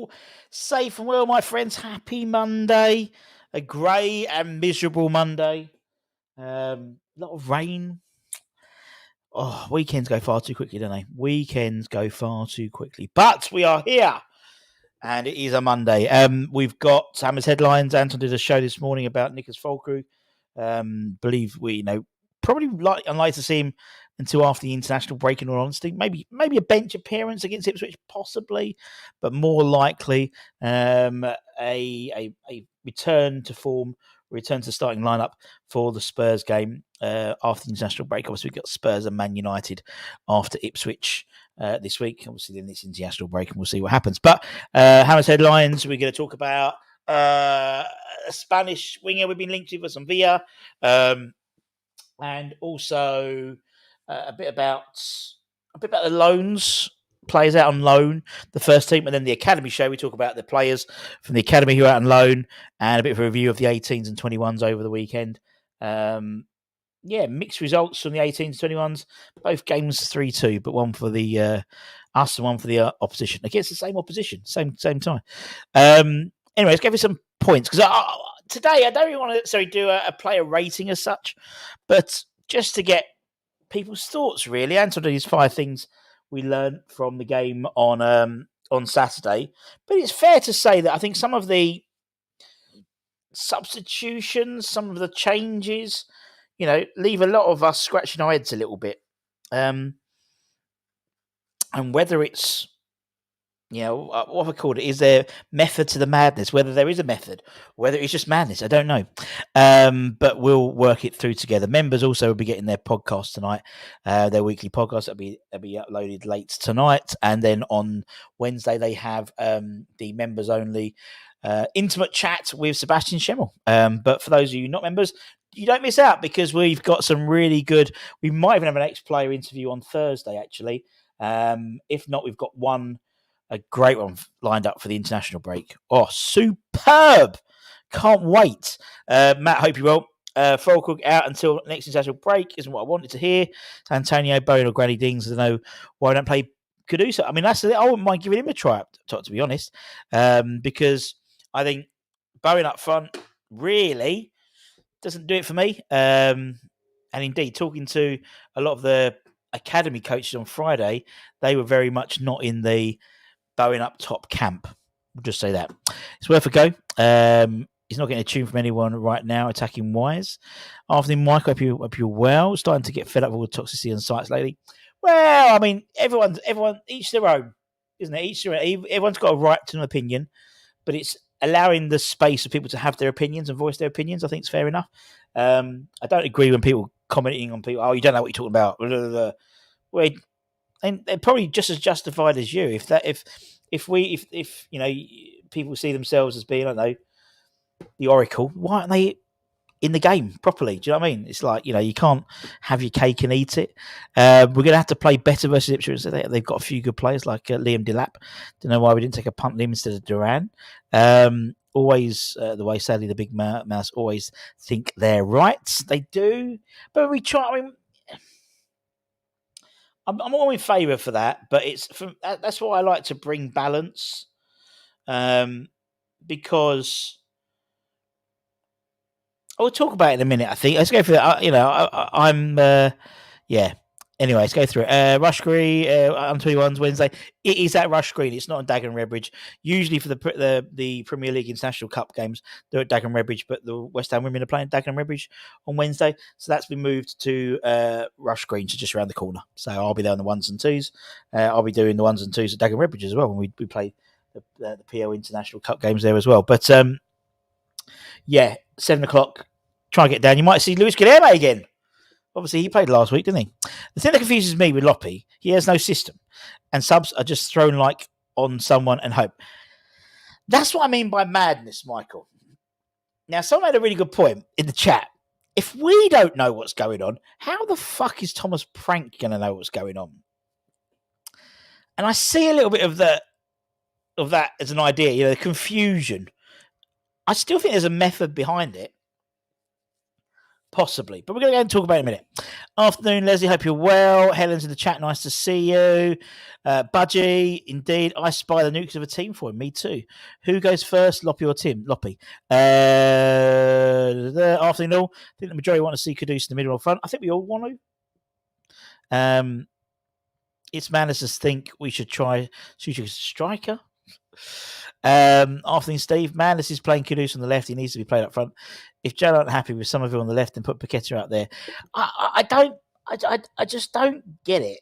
all safe and well, my friends. Happy Monday. A grey and miserable Monday. A lot of rain. Oh, weekends go far too quickly, don't they? Weekends go far too quickly. But we are here. And it is a Monday. We've got Hammers headlines. Anton did a show this morning about Nicholas Fulcrew. Believe we, probably unlikely to see him until after the international break. In all honesty, maybe a bench appearance against Ipswich, but more likely a return to form, return to starting lineup for the Spurs game after the international break. Obviously, we've got Spurs and Man United after Ipswich this week. Obviously, then it's international break, and we'll see what happens. But Hammers headlines. We're going to talk about a Spanish winger we've been linked to for some Villa. And also a bit about the loans, players out on loan, the first team, and then the academy show. We talk about the players from the academy who are out on loan, and a bit of a review of the 18s and 21s over the weekend. Mixed results from the 18s and 21s. Both games 3-2, but one for the us and one for the opposition against the same opposition, same time. Anyway, let's give you some points because today I don't really want to necessarily do a player rating as such, but just to get people's thoughts, really. Anton did his 5 things we learned from the game on Saturday. But it's fair to say that I think some of the substitutions, some of the changes, leave a lot of us scratching our heads a little bit. And whether it's, what have I called it? Is there method to the madness? Whether there is a method, whether it's just madness, I don't know. But we'll work it through together. Members also will be getting their podcast tonight, their weekly podcast. That'll be uploaded late tonight, and then on Wednesday they have the members only intimate chat with Sebastian Schemmel. But for those of you not members, you don't miss out because we've got some really good. We might even have an ex-player interview on Thursday, actually. If not, we've got a great one lined up for the international break. Oh, superb! Can't wait. Matt, hope you're well. Fulcrew out until next international break isn't what I wanted to hear. Antonio, Bowen or Granny Dings, I don't know why I don't play Cadusa. I mean, I wouldn't mind giving him a try, to be honest, because I think Bowen up front really doesn't do it for me. And indeed, talking to a lot of the academy coaches on Friday, they were very much not in the Bowen up top camp. We'll just say that. It's worth a go. He's not getting a tune from anyone right now, attacking wise. Afternoon, Mike, hope you're well. Starting to get fed up with all the toxicity on sites lately. Well, I mean, everyone, each their own, isn't it? Each their own. Everyone's got a right to an opinion, but it's allowing the space for people to have their opinions and voice their opinions. I think it's fair enough. I don't agree when people commenting on people. Oh, you don't know what you're talking about. Blah, blah, blah. Well, and they're probably just as justified as you. If people see themselves as being, I don't know, the Oracle, why aren't they in the game properly? Do you know what I mean? It's like, you can't have your cake and eat it. We're going to have to play better versus Ipswich. They've got a few good players like Liam Delap. Don't know why we didn't take a punt Liam instead of Duran. Always the way, sadly, the big mouse always think they're right. They do, but we try. I mean, I'm all in favour for that, but that's why I like to bring balance, because I'll talk about it in a minute. I think let's go for that. Anyway, let's go through it. Rush Green on 21s Wednesday. It is at Rush Green. It's not on Dagenham Redbridge. Usually for the Premier League International Cup games, they're at Dagenham Redbridge, but the West Ham women are playing Dagenham Redbridge on Wednesday. So that's been moved to Rush Green, so just around the corner. So I'll be there on the 1s and 2s. I'll be doing the 1s and 2s at Dagenham Redbridge as well when we play the PL International Cup games there as well. But 7 o'clock. Try and get down. You might see Luis Guilherme again. Obviously, he played last week, didn't he? The thing that confuses me with Loppy, he has no system. And subs are just thrown on someone and hope. That's what I mean by madness, Michael. Now, someone had a really good point in the chat. If we don't know what's going on, how the fuck is Thomas Frank going to know what's going on? And I see a little bit of that as an idea, the confusion. I still think there's a method behind it. Possibly. But we're going to go and talk about it in a minute. Afternoon, Leslie. Hope you're well. Helen's in the chat. Nice to see you. Budgie, indeed. I spy the nukes of a team for him. Me too. Who goes first, Loppy or Tim? Loppy. Afternoon, all. I think the majority want to see Kudus in the middle or front. I think we all want to. It's madness to think we should try Suchik as a striker. Afternoon, Steve. Madness is playing Kudus on the left. He needs to be played up front. If Joe aren't happy with some of you on the left, then put Paqueta out there. I just don't get it.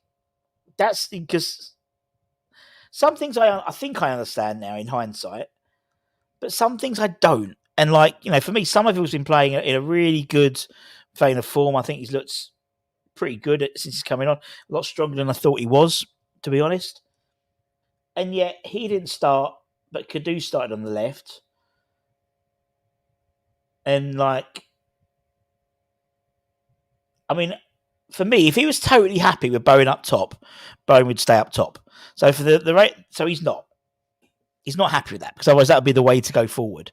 That's because some things I think I understand now in hindsight, but some things I don't. And for me, some of it's been playing in a really good vein of form. I think he's looked pretty good since he's coming on. A lot stronger than I thought he was, to be honest. And yet he didn't start, but Kadu started on the left. And for me, if he was totally happy with Bowen up top, Bowen would stay up top. So for the rate, so he's not. He's not happy with that because otherwise that would be the way to go forward.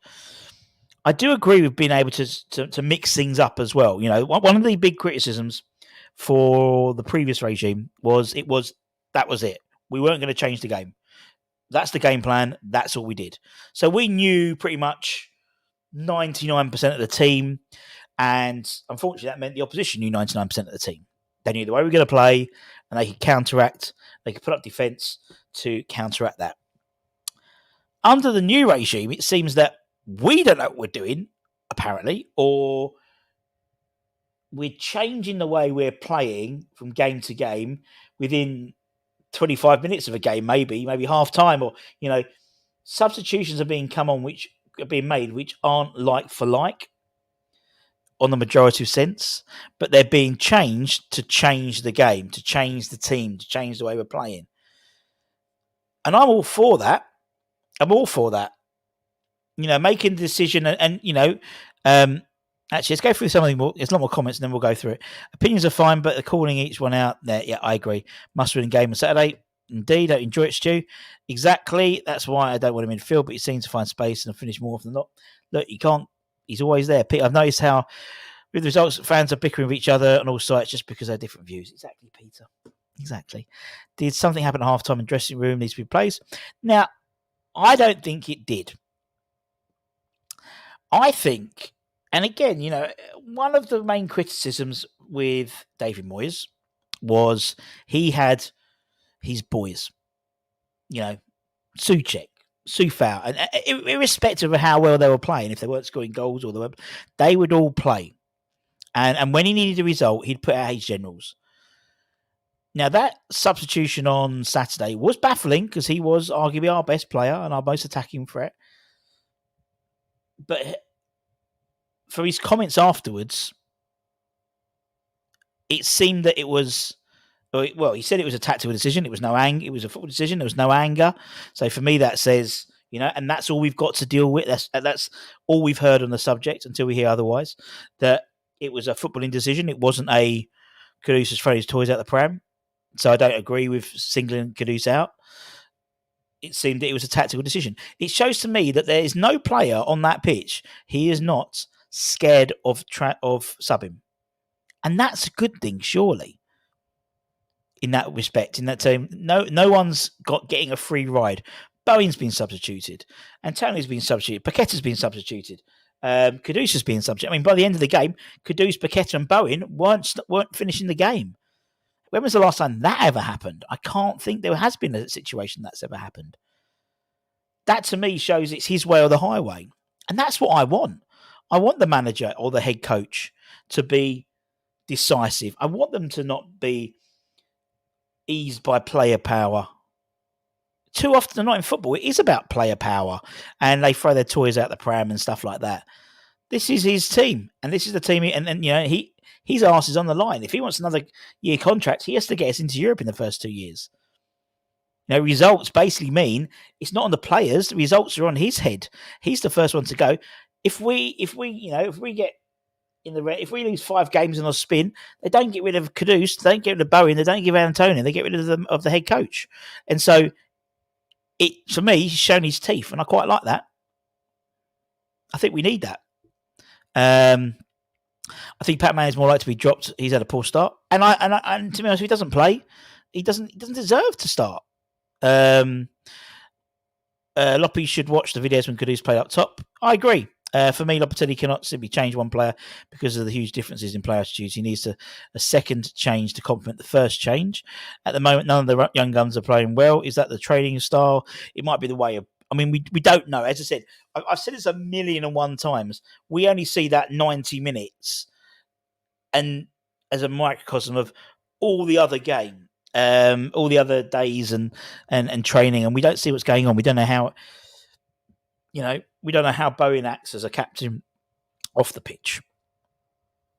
I do agree with being able to mix things up as well. One of the big criticisms for the previous regime was that was it. We weren't going to change the game. That's the game plan. That's all we did. So we knew pretty much 99% of the team. And unfortunately, that meant the opposition knew 99% of the team. They knew the way we were going to play and they could counteract. They could put up defence to counteract that. Under the new regime, it seems that we don't know what we're doing, apparently, or we're changing the way we're playing from game to game within 25 minutes of a game, maybe half time, or substitutions are being made which aren't like for like on the majority of sense, but they're being changed to change the game, to change the team, to change the way we're playing. And I'm all for that. Making the decision actually, let's go through something more. There's a lot more comments and then we'll go through it. Opinions are fine, but they're calling each one out there. Yeah, I agree. Must win game on Saturday. Indeed, I enjoy it, Stu. Exactly. That's why I don't want him in field, but he seems to find space and finish more often than not. Look, he can't. He's always there. I've noticed how, with the results, fans are bickering with each other on all sides just because they have different views. Exactly, Peter. Exactly. Did something happen at halftime in dressing room needs to be replaced? Now, I don't think it did. I think, and again, one of the main criticisms with David Moyes was he had his boys, Souček, Soufal, and irrespective of how well they were playing, if they weren't scoring goals or they would all play. And when he needed a result, he'd put out his generals. Now, that substitution on Saturday was baffling because he was arguably our best player and our most attacking threat. But for his comments afterwards, it seemed that it was, well, he said it was a tactical decision. It was no anger. It was a football decision. There was no anger. So for me, that says, and that's all we've got to deal with. That's all we've heard on the subject until we hear otherwise, that it was a footballing decision. It wasn't a Kudus has thrown his toys out the pram. So I don't agree with singling Kudus out. It seemed that it was a tactical decision. It shows to me that there is no player on that pitch. He is not scared of subbing. And that's a good thing, surely. In that respect, in that team, no one's getting a free ride. Bowen's been substituted. Antoni's been substituted. Paqueta's been substituted. Kudus has been substituted. I mean, by the end of the game, Kudus, Paqueta and Bowen weren't finishing the game. When was the last time that ever happened? I can't think there has been a situation that's ever happened. That, to me, shows it's his way or the highway. And that's what I want. I want the manager or the head coach to be decisive. I want them to not be eased by player power. Too often, not in football, it is about player power. And they throw their toys out the pram and stuff like that. This is his team. And this is the team. And his arse is on the line. If he wants another year contract, he has to get us into Europe in the first 2 years. Results basically mean it's not on the players. The results are on his head. He's the first one to go. If we lose 5 games in a spin, they don't get rid of Kudus, they don't get rid of Bowen, they don't give Antonio, they get rid of the head coach. And so, for me, he's shown his teeth, and I quite like that. I think we need that. I think Pat Man is more likely to be dropped. He's had a poor start, and to be honest, if he doesn't play, he doesn't deserve to start. Loppy should watch the videos when Kudus played up top. I agree. For me, Lopetegui cannot simply change one player because of the huge differences in player attitudes. He needs a second change to complement the first change. At the moment, none of the young guns are playing well. Is that the training style? It might be the way of. I mean, we don't know. As I said, I've said this 1,000,001 times. We only see that 90 minutes, and as a microcosm of all the other game, all the other days and training, and we don't see what's going on. We don't know how. We don't know how Bowen acts as a captain off the pitch.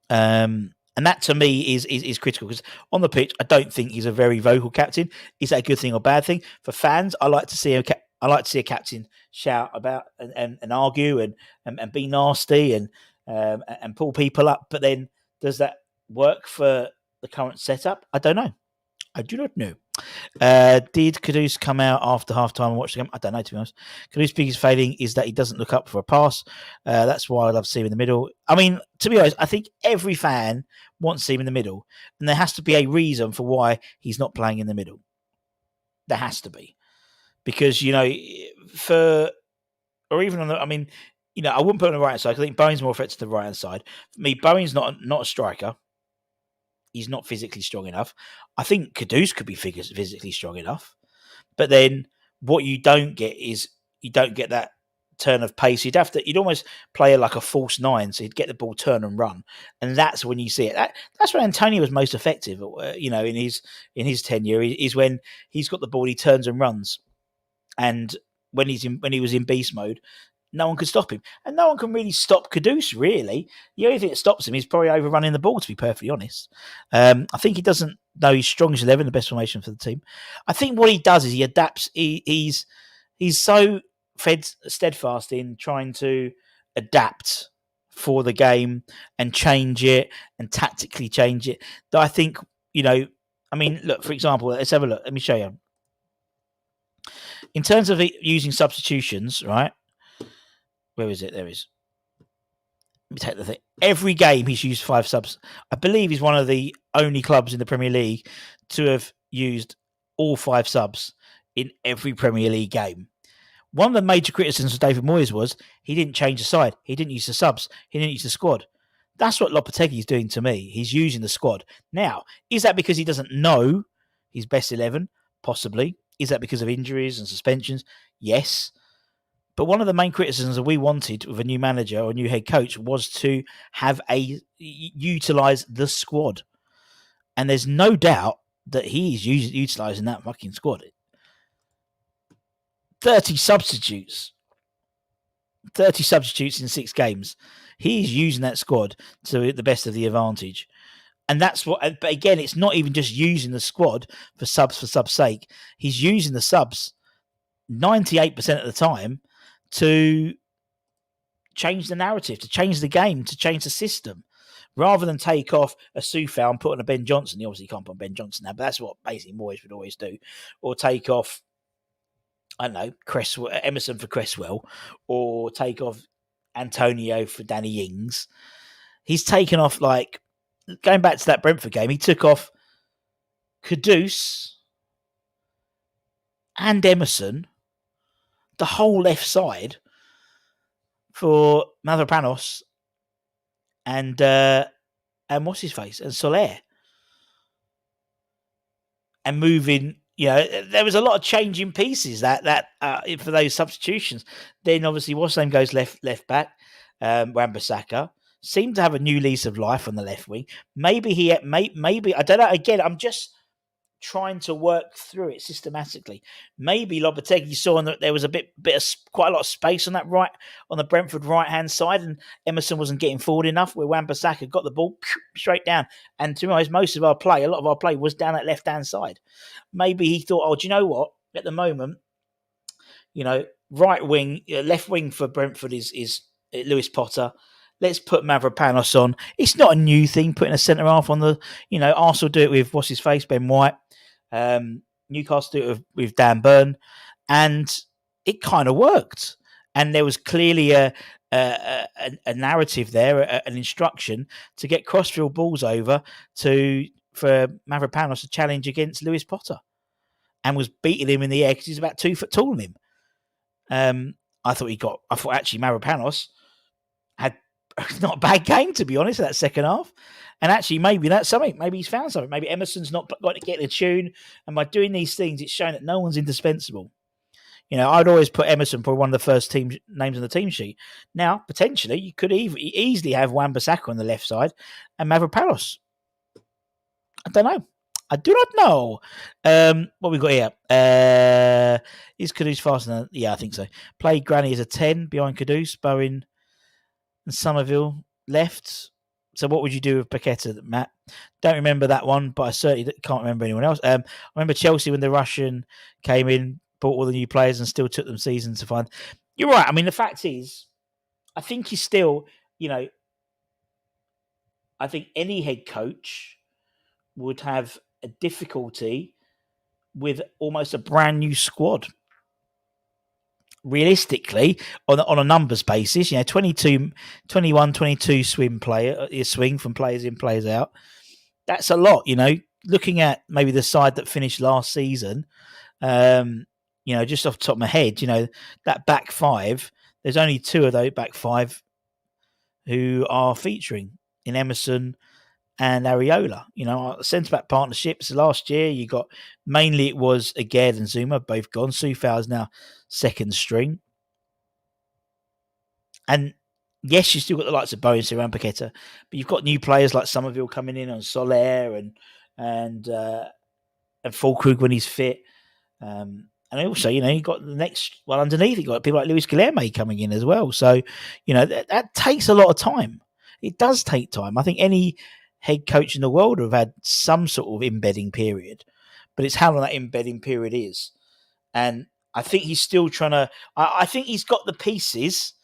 And that to me is critical because on the pitch, I don't think he's a very vocal captain. Is that a good thing or bad thing? For fans, I like to see a captain shout about and argue and be nasty and pull people up. But then, does that work for the current setup? I don't know. I do not know. Did Kudus come out after half time and watch the game? I don't know, to be honest. Kudus' biggest failing is that he doesn't look up for a pass. That's why I love to see him in the middle. I mean, to be honest, I think every fan wants to see him in the middle, and there has to be a reason for why he's not playing in the middle. There has to be. Because, or even on the, I mean, I wouldn't put him on the right hand side. I think Bowen's more effective to the right hand side. For me, Bowen's not a striker. He's not physically strong enough. I think Kudus could be physically strong enough. But then what you don't get is you don't get that turn of pace. You'd almost play like a false nine, so you'd get the ball, turn and run. And that's when you see it. That's when Antonio was most effective, in his tenure, is when he's got the ball, he turns and runs. And when he was in beast mode, no one could stop him. And no one can really stop Kudus, really. The only thing that stops him is probably overrunning the ball, to be perfectly honest. I think he doesn't know he's strong as 11, the best formation for the team. I think what he does is he adapts. He's so steadfast in trying to adapt for the game and change it and tactically change it that I think, look, for example, let's have a look. Let me show you. In terms of using substitutions, right? Where is it? There is. Let me take the thing. Every game he's used 5 subs. I believe he's one of the only clubs in the Premier League to have used all 5 subs in every Premier League game. One of the major criticisms of David Moyes was he didn't change the side. He didn't use the subs. He didn't use the squad. That's what Lopetegui is doing to me. He's using the squad. Now, is that because he doesn't know his best 11? Possibly. Is that because of injuries and suspensions? Yes. But one of the main criticisms that we wanted with a new manager or a new head coach was to have utilize the squad. And there's no doubt that he's utilizing that fucking squad. 30 substitutes in 6 games. He's using that squad to the best of the advantage. And that's what, but again, it's not even just using the squad for subs' sake. He's using the subs 98% of the time to change the narrative, to change the game, to change the system, rather than take off a Soufal and put on a Ben Johnson. You obviously can't put on Ben Johnson now, but that's what basically Moyes would always do. Or take off, I don't know, Emerson for Cresswell, or take off Antonio for Danny Ings. He's taken off, like, going back to that Brentford game, he took off Kudus and Emerson, the whole left side, for Mavropanos and what's his face, and Soler. And moving, there was a lot of changing pieces that for those substitutions. Then obviously what's name goes left back, Wan-Bissaka seemed to have a new lease of life on the left wing. Maybe I don't know. Again, I'm just trying to work through it systematically. Maybe Lopetegui saw that there was quite a lot of space on the Brentford right hand side, and Emerson wasn't getting forward enough. Where Wan-Bissaka got the ball straight down, and to be honest, a lot of our play was down that left hand side. Maybe he thought, oh, do you know what? At the moment, right wing, left wing for Brentford is Lewis Potter. Let's put Mavropanos on. It's not a new thing putting a centre half on the. Arsenal do it with what's his face, Ben White. Newcastle do it with Dan Burn, and it kind of worked. and there was clearly a narrative there, an instruction to get crossfield balls over for Mavropanos to challenge against Lewis Potter, and was beating him in the air because he's about 2 foot taller than him. I thought actually Mavropanos had not a bad game, to be honest, in that second half. And actually, maybe that's something. Maybe he's found something. Maybe Emerson's not got to get in a tune. And by doing these things, it's shown that no one's indispensable. I'd always put Emerson for one of the first team names on the team sheet. Now, potentially, you could easily have Wan-Bissaka on the left side and Mavropanos. I don't know. I do not know. What we got here? Is Kudus faster? Yeah, I think so. Played Granny as a 10 behind Kudus, Bowen and Somerville left. So what would you do with Paqueta, Matt? Don't remember that one, but I certainly can't remember anyone else. I remember Chelsea when the Russian came in, bought all the new players and still took them seasons to find. You're right. I mean, the fact is, I think he's still, I think any head coach would have a difficulty with almost a brand new squad. Realistically, on a numbers basis, 22 swing from players in, players out. That's a lot, Looking at maybe the side that finished last season, just off the top of my head, that back five, there's only 2 of those back 5 who are featuring in Emerson and Areola. Centre-back partnerships last year, you got mainly it was Aged and Zuma, both gone. Soufal is now second string. And yes, you still got the likes of Bowen, Siran, Paqueta, but you've got new players like Somerville coming in on Soler and Fulkrug when he's fit. And also, you got the next one underneath. You got people like Luis Guilherme coming in as well. So, that takes a lot of time. It does take time. I think any head coach in the world have had some sort of embedding period, but it's how long that embedding period is. And I think he's still trying to. I think he's got the pieces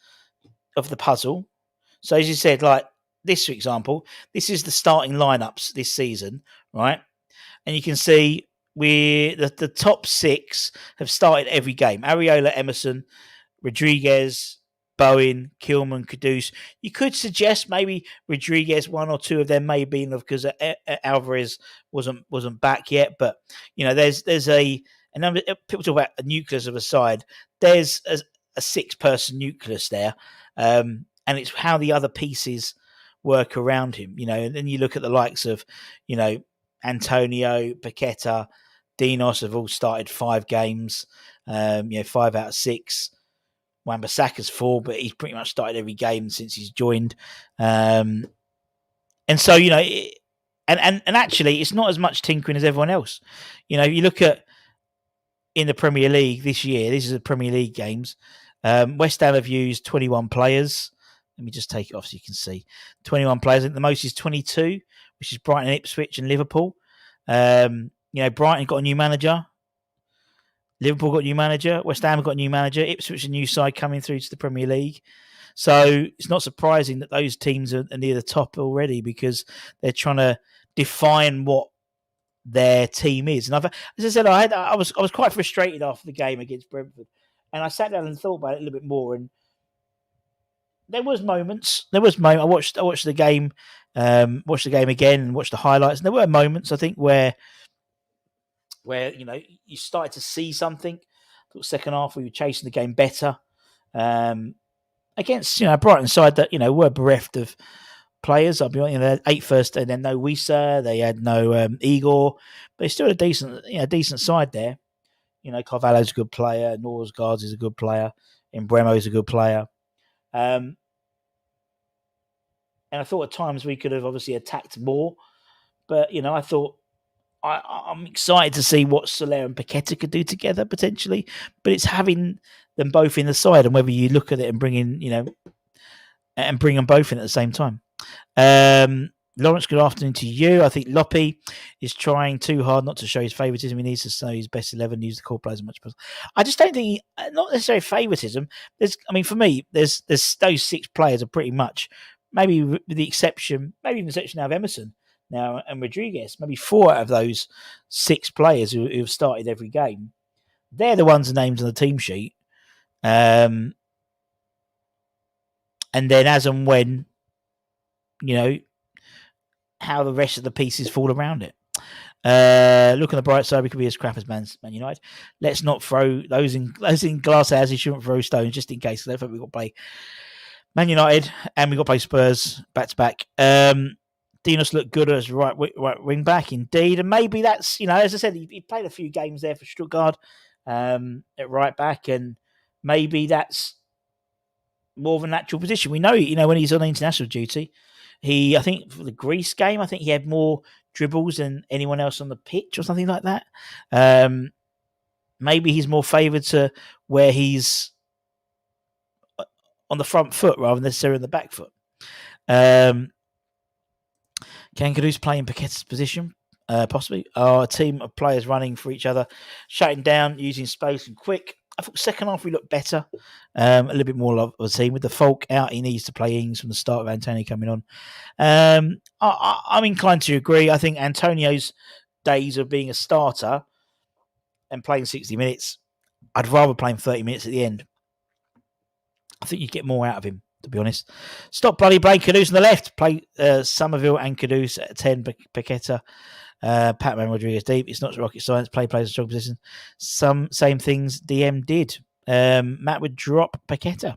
of the puzzle. So as you said, like this, for example, this is the starting lineups this season, right? And you can see the top 6 have started every game. Areola, Emerson, Rodriguez, Bowen, Kilman, Kudus. You could suggest maybe Rodriguez, 1 or 2 of them may be enough because Alvarez wasn't back yet. But there's a number. People talk about a nucleus of a side. There's a 6-person nucleus there, and it's how the other pieces work around him. And then you look at the likes of Antonio, Paqueta, Dinos have all started 5 games. 5 out of 6. Wan-Bissaka's 4, but he's pretty much started every game since he's joined. And so, and actually, it's not as much tinkering as everyone else. You look at in the Premier League this year, this is the Premier League games. West Ham have used 21 players. Let me just take it off so you can see. 21 players. I think the most is 22, which is Brighton, Ipswich and Liverpool. Brighton got a new manager. Liverpool got a new manager. West Ham got a new manager. Ipswich, a new side coming through to the Premier League. So it's not surprising that those teams are near the top already because they're trying to define what their team is. And as I said, I was quite frustrated after the game against Brentford, and I sat down and thought about it a little bit more. And there was moments. I watched the game, watched the game again, and watched the highlights. And there were moments I think where you started to see something. The second half we were chasing the game better against Brighton side that were bereft of players. I'll be honest, they had 8 first and then no Wisa. They had no Igor, but they still had a decent side there. Carvalho's a good player. Norsgaard is a good player. Embremo is a good player. And I thought at times we could have obviously attacked more, but I thought. I'm excited to see what Soler and Paqueta could do together potentially, but it's having them both in the side and whether you look at it and bring in, and bring them both in at the same time. Lawrence, good afternoon to you. I think Loppy is trying too hard not to show his favouritism. He needs to know his best 11, use the core players as much as possible. I just don't think, not necessarily favouritism. For me, there's those 6 players are pretty much, maybe with the exception, now of Emerson. Now, and Rodriguez, maybe 4 out of those 6 players who've started every game, they're the ones named on the team sheet. and then as and when, how the rest of the pieces fall around it. Look on the bright side, we could be as crap as Man United. Let's not throw those in glass houses. Shouldn't throw stones just in case. I think we've got to play Man United and we've got to play Spurs back to back. Dinos looked good as right wing back indeed, and maybe that's as I said, he played a few games there for Stuttgart at right back, and maybe that's more of a natural position. We know, when he's on international duty, I think for the Greece game, I think he had more dribbles than anyone else on the pitch or something like that. Maybe he's more favoured to where he's on the front foot rather than necessarily on the back foot. Can Kudus play in Paqueta's position? Possibly. A team of players running for each other, shutting down, using space and quick. I thought second half we looked better, a little bit more of a team. With the Folk out, he needs to play Ings from the start of Antonio coming on. I'm inclined to agree. I think Antonio's days of being a starter and playing 60 minutes, I'd rather play him 30 minutes at the end. I think you get more out of him, to be honest. Stop bloody playing Kudus on the left. Play Somerville and Kudus at 10, Paqueta. Patman Rodriguez deep. It's not rocket science. Play players in strong position. Some same things DM did. Matt would drop Paqueta.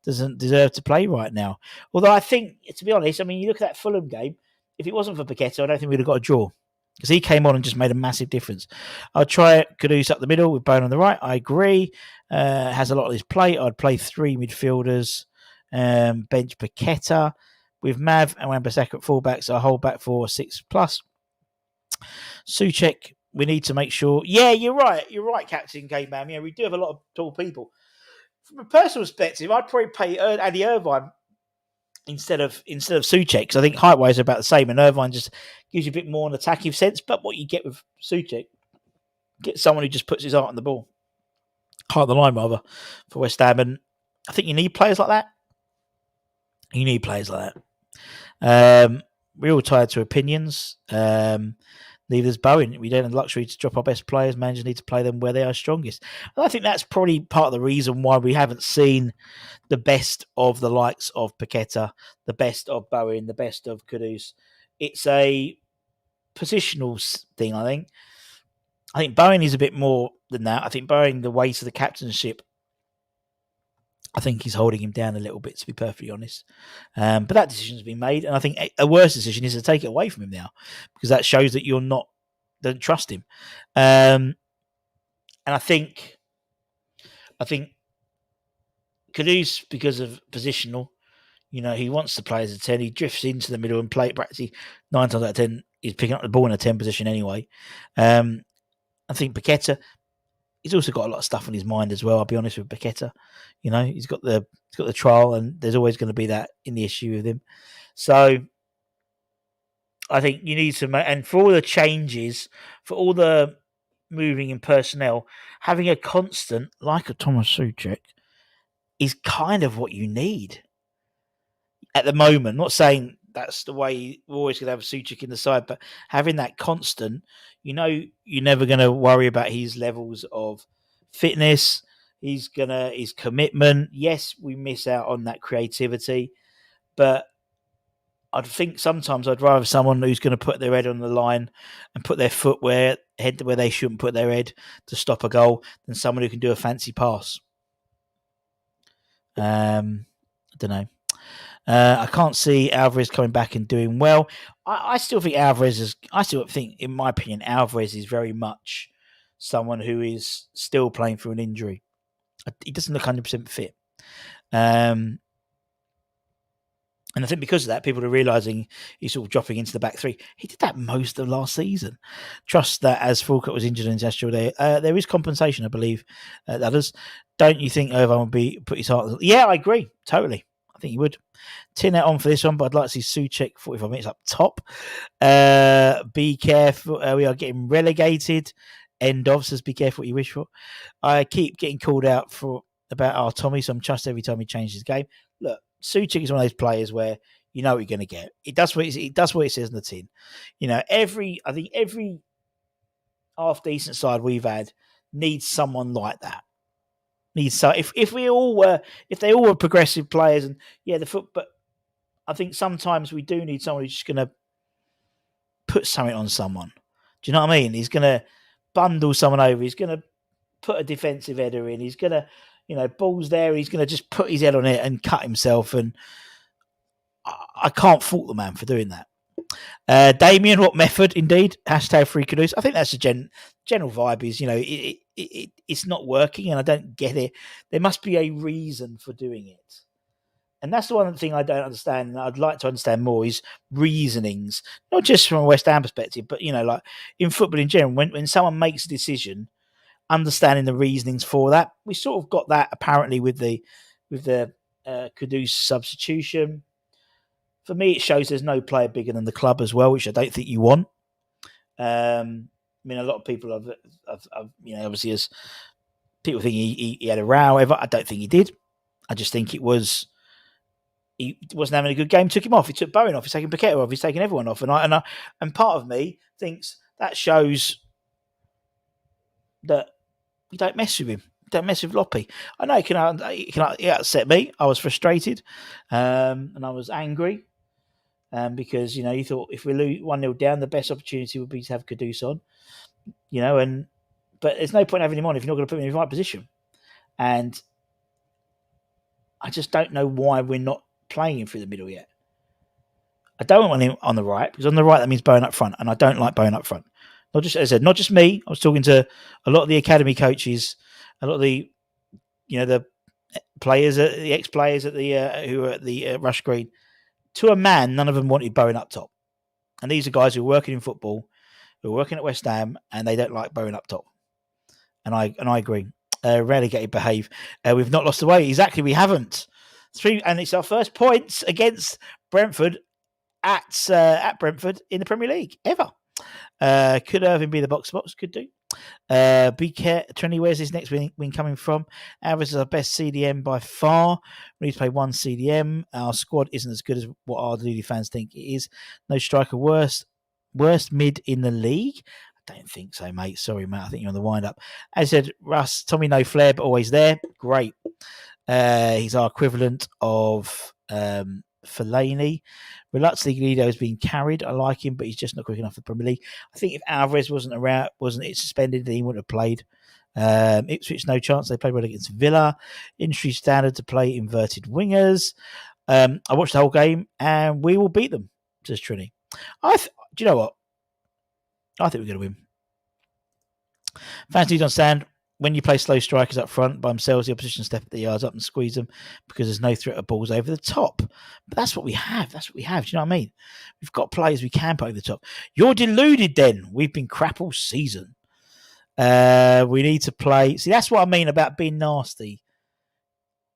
Doesn't deserve to play right now. Although I think, to be honest, you look at that Fulham game. If it wasn't for Paqueta, I don't think we'd have got a draw, because he came on and just made a massive difference. I'll try Kudus up the middle with Bone on the right. I agree. Has a lot of his play. I'd play 3 midfielders. Bench Paqueta with Mav and Wan-Bissaka at fullback. So I hold back for 6+. Souček, we need to make sure. Yeah, you're right. You're right, Captain Game Man. Yeah, we do have a lot of tall people. From a personal perspective, I'd probably pay Andy Irvine instead of Souček, because I think height-wise are about the same, and Irvine just gives you a bit more an attacking sense. But what you get with Souček, get someone who just puts his heart on the ball, heart on the line rather, for West Ham, and I think you need players like that. You need players like that. We're all tied to opinions. Neither is Bowen. We don't have the luxury to drop our best players. Managers need to play them where they are strongest. And I think that's probably part of the reason why we haven't seen the best of the likes of Paqueta, the best of Bowen, the best of Kudus. It's a positional thing, I think. I think Bowen is a bit more than that. I think Bowen, the weight of the captainship, I think he's holding him down a little bit, to be perfectly honest. But that decision's been made, and I think a worse decision is to take it away from him now, because that shows that don't trust him. And I think Kudus, because of positional, he wants to play as a 10. He drifts into the middle and play practically 9 times out of 10. He's picking up the ball in a 10 position anyway. I think Paqueta, he's also got a lot of stuff on his mind as well. I'll be honest with Paqueta. He's got the trial, and there's always going to be that in the issue with him. So I think you need to, and for all the changes, for all the moving in personnel, having a constant like a Thomas Souček is kind of what you need at the moment. Not saying that's the way we're always going to have a Souček in the side, but having that constant, you're never going to worry about his levels of fitness, his commitment. Yes, we miss out on that creativity, but I think sometimes I'd rather someone who's going to put their head on the line and put their head where they shouldn't put their head to stop a goal than someone who can do a fancy pass. I don't know. I can't see Alvarez coming back and doing well. I still think in my opinion, Alvarez is very much someone who is still playing through an injury. He doesn't look 100% fit. And I think because of that, people are realising he's sort of dropping into the back three. He did that most of last season. Trust that as Falkirk was injured in International Day, there is compensation, I believe. Others, don't you think Irvine would put his heart? Yeah, I agree. Totally. I think he would. 10 out on for this one, but I'd like to see Souček 45 minutes up top. Be careful. We are getting relegated. End of, says be careful what you wish for. I keep getting called out about our Tommy, so I'm chuffed every time he changes his game. Look, Souček is one of those players where you know what you're going to get. It does what it says in the tin. I think every half decent side we've had needs someone like that. needs so if they all were progressive players and but I think sometimes we do need someone who's just going to put something on someone. Do you know what I mean? He's going to bundle someone over. He's going to put a defensive header in. He's going to, balls there. He's going to just put his head on it and cut himself. And I can't fault the man for doing that. Damien, what method? Indeed. Hashtag free canoes. I think that's the general vibe is, it's not working and I don't get it. There must be a reason for doing it. And that's the one thing I don't understand, and I'd like to understand more, is reasonings, not just from a West Ham perspective, but, like in football in general, when someone makes a decision, understanding the reasonings for that. We sort of got that apparently with the Kudus substitution. For me, it shows there's no player bigger than the club as well, which I don't think you want. I mean, a lot of people have obviously, as people think he had a row, whatever. I don't think he did. I just think it was... He wasn't having a good game, took him off. He took Bowen off. He's taking Paqueta off. He's taking everyone off. And part of me thinks that shows that you don't mess with him. You don't mess with Loppy. I know it can upset me. I was frustrated and I was angry because, you thought if we lose 1-0 down, the best opportunity would be to have Kudus on, but there's no point having him on if you're not going to put him in the right position. And I just don't know why we're not playing him through the middle yet. I don't want him on the right, because on the right that means Bowen up front, and I don't like Bowen up front. Not just, as I said, not just me. I was talking to a lot of the academy coaches, a lot of the, the players, the ex-players at the who were at the Rush Green. To a man, none of them wanted Bowen up top, and these are guys who are working in football, who are working at West Ham, and they don't like Bowen up top. And I agree. Relegated behave. We've not lost away. Exactly, we haven't. 3, and it's our first points against Brentford at Brentford in the Premier League ever. Could Irving be the box? Could do. Trini, where's his next win coming from? Alvarez is our best CDM by far. We need to play one CDM. Our squad isn't as good as what our Lily fans think it is. No striker worst mid in the league. I don't think so, mate. Sorry, mate. I think you're on the wind up. As I said, Russ, Tommy, no flair, but always there. Great. He's our equivalent of Fellaini. Reluctantly, Guido has been carried. I like him, but he's just not quick enough for the Premier League. I think if Alvarez wasn't suspended, then he wouldn't have played. Ipswich, no chance. They played well against Villa. Industry standard to play inverted wingers. I watched the whole game, and we will beat them, says Trini. Do you know what? I think we're going to win. Fans need to understand, when you play slow strikers up front by themselves, the opposition step the yards up and squeeze them because there's no threat of balls over the top. But that's what we have. Do you know what I mean? We've got players we can put over the top. You're deluded then. We've been crap all season. We need to play. See, that's what I mean about being nasty.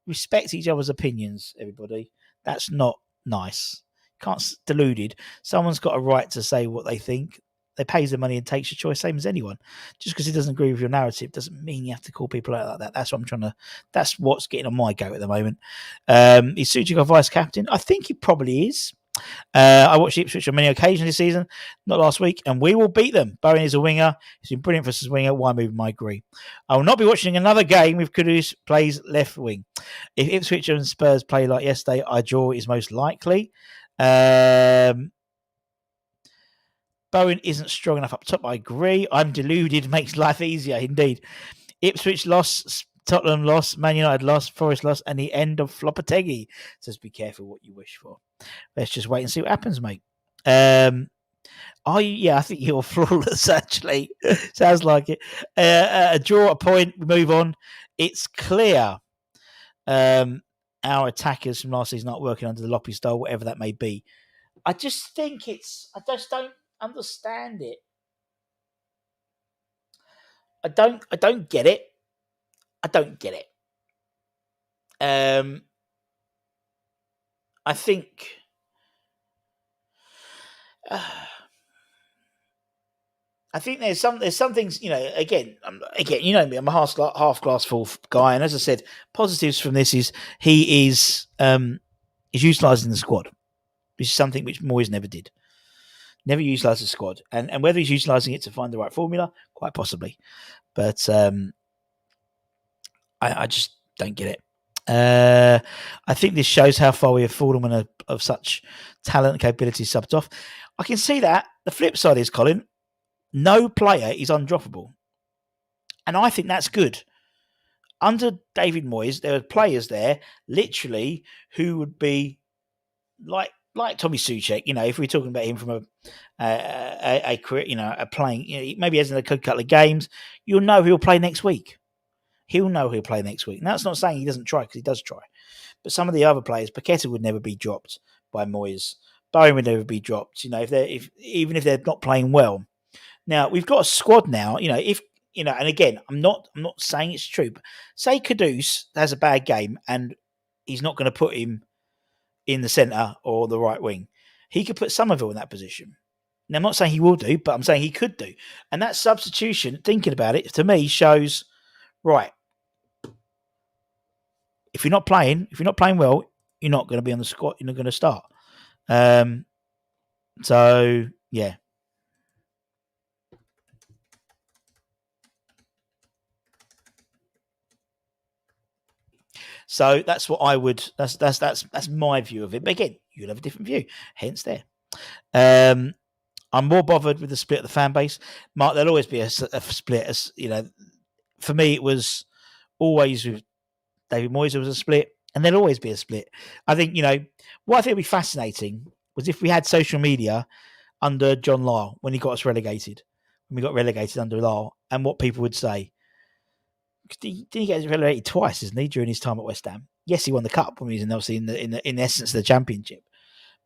Respect each other's opinions, everybody. That's not nice. Can't deluded. Someone's got a right to say what they think. They pays the money and takes your choice, same as anyone. Just because he doesn't agree with your narrative doesn't mean you have to call people out like that. That's what's getting on my goat at the moment. Is Suchik our vice captain? I think he probably is. I watched Ipswich on many occasions this season, not last week, and we will beat them. Bowen is a winger. He's been brilliant for us as a winger. Why move him? I agree. I will not be watching another game if Kudus plays left wing. If Ipswich and Spurs play like yesterday, I draw is most likely. Bowen isn't strong enough up top. I agree. I'm deluded. Makes life easier, indeed. Ipswich lost, Tottenham lost, Man United lost, Forest lost, and the end of Flopategui. Says be careful what you wish for. Let's just wait and see what happens, mate. I think you're flawless, actually. Sounds like it. A draw, a point, we move on. It's clear our attackers from last season aren't working under the Loppy style, whatever that may be. I just don't understand it. I don't get it. I don't get it. I think there's some things, again, you know me, I'm a half glass full guy, and as I said, positives from this is he is utilising the squad, which is something which Moyes never did. Never utilised the squad, and whether he's utilising it to find the right formula, quite possibly. But I just don't get it. I think this shows how far we have fallen when of such talent and capability subbed off. I can see that. The flip side is, Colin, no player is undroppable. And I think that's good. Under David Moyes, there are players there, literally, who would be like Tommy Suchek. If we're talking about him from a career, a playing, maybe he hasn't a couple of games, you'll know he'll play next week. He'll know he'll play next week. Now, that's not saying he doesn't try, because he does try. But some of the other players, Paqueta would never be dropped by Moyes. Bowen would never be dropped. Even if they're not playing well. Now we've got a squad now. And again, I'm not saying it's true. But say Kudus has a bad game and he's not going to put him in the centre or the right wing. He could put Somerville in that position. Now I'm not saying he will do, but I'm saying he could do. And that substitution, thinking about it, to me shows right. If you're not playing well, you're not going to be on the squad. You're not going to start. So yeah. So that's what I would. That's my view of it. But again, you'll have a different view. Hence, there. I'm more bothered with the split of the fan base. Mark, there'll always be a split. As for me, it was always with David Moyes. There was a split, and there'll always be a split. I think what I think would be fascinating was if we had social media under John Lyle when he got us relegated. When we got relegated under Lyle, and what people would say. Didn't he get relegated twice, isn't he, during his time at West Ham? Yes, he won the cup when he was obviously in essence of the championship.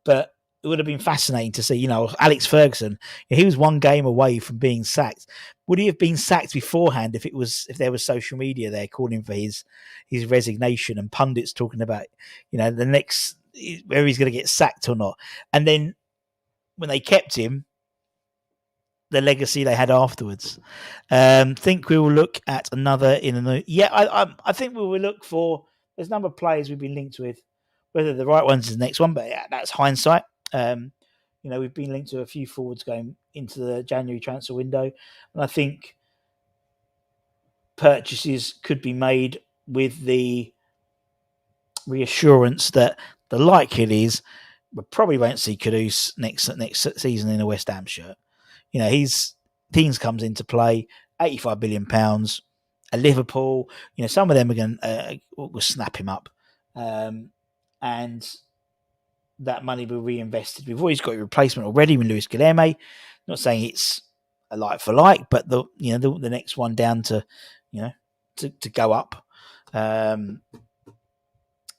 But it would have been fascinating to see, Alex Ferguson. He was one game away from being sacked. Would he have been sacked beforehand if there was social media there calling for his resignation and pundits talking about, the next whether he's going to get sacked or not? And then when they kept him, the legacy they had afterwards. Think we will look at another I think we will look for. There's a number of players we've been linked with. Whether the right one's the next one, but that's hindsight. We've been linked to a few forwards going into the January transfer window, and I think purchases could be made with the reassurance that the likelihood is we probably won't see Kudus next season in a West Ham shirt. Things comes into play. £85 billion. A Liverpool. Some of them are going will snap him up, and that money will be reinvested. We've always got a replacement already with Luis Guilherme. Not saying it's a like for like, but the next one down to to go up, and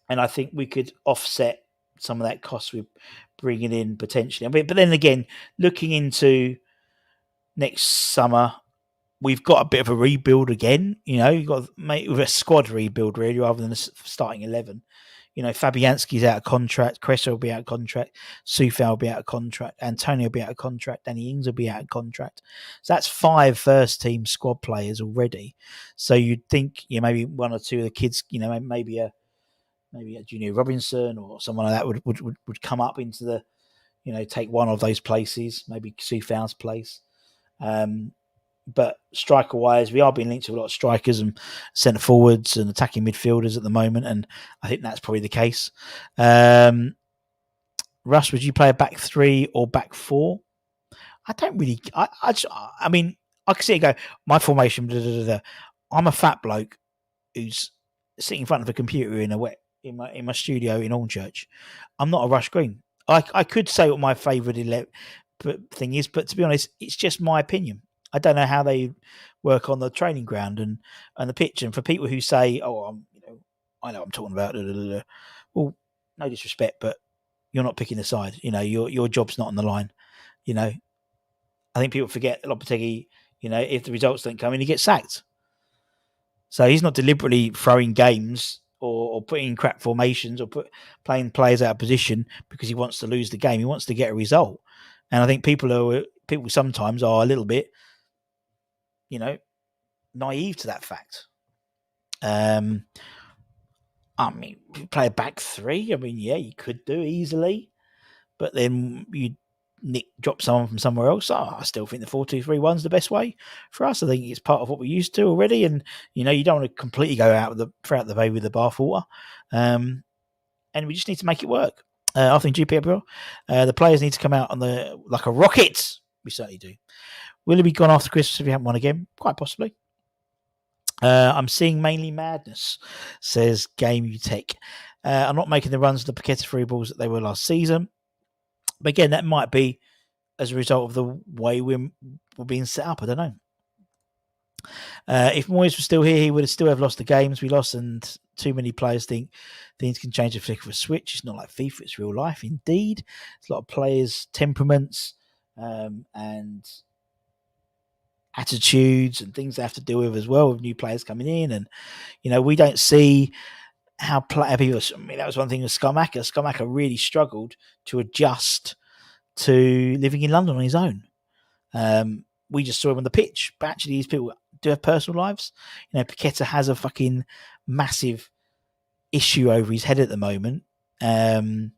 I think we could offset some of that cost with bringing in potentially. But then again, looking into next summer, we've got a bit of a rebuild again. You've got a squad rebuild really, rather than a starting 11. Fabianski's out of contract, Cresswell will be out of contract, Soufal will be out of contract, Antonio will be out of contract, Danny Ings will be out of contract. So that's 5 first team squad players already. So you'd think maybe one or two of the kids, maybe a Junior Robinson or someone like that would come up into the, take one of those places, maybe Soufal's place. But striker wise, we are being linked to a lot of strikers and centre forwards and attacking midfielders at the moment, and I think that's probably the case. Russ, would you play a back 3 or back 4? I don't really. I mean, I can see it go. My formation. I'm a fat bloke who's sitting in front of a computer in my studio in Hornchurch. I'm not a Rush Green. I could say what my favourite thing is, but to be honest, it's just my opinion. I don't know how they work on the training ground and the pitch. And for people who say, "Oh, I know what I'm talking about," well, no disrespect, but you're not picking a side. Your job's not on the line. I think people forget that Lopetegui, if the results don't come in, he gets sacked. So he's not deliberately throwing games or putting crap formations or playing players out of position because he wants to lose the game. He wants to get a result. And I think people sometimes are a little bit, naive to that fact. Play a back 3. Yeah, you could do easily, but then Nick drop someone from somewhere else. I still think the 4-2-3-1 is the best way for us. I think it's part of what we're used to already, and you don't want to completely go out throughout the baby with the bathwater, and we just need to make it work. I think GPL, the players need to come out on like a rocket. We certainly do. Will he be gone after Christmas if we haven't won again? Quite possibly. I'm seeing mainly madness, says Game Utech. I'm not making the runs to the Paqueta free balls that they were last season. But again, that might be as a result of the way we're being set up. I don't know. If Moyes was still here, he would still have lost the games we lost, and too many players think things can change the flick of a switch. It's not like FIFA, it's real life. Indeed, it's a lot of players' temperaments and attitudes and things they have to deal with as well with new players coming in. And, we don't see how people... I mean, that was one thing with Skamaka. Skamaka really struggled to adjust to living in London on his own. We just saw him on the pitch, but actually these people do have personal lives. Paqueta has a fucking massive issue over his head at the moment. And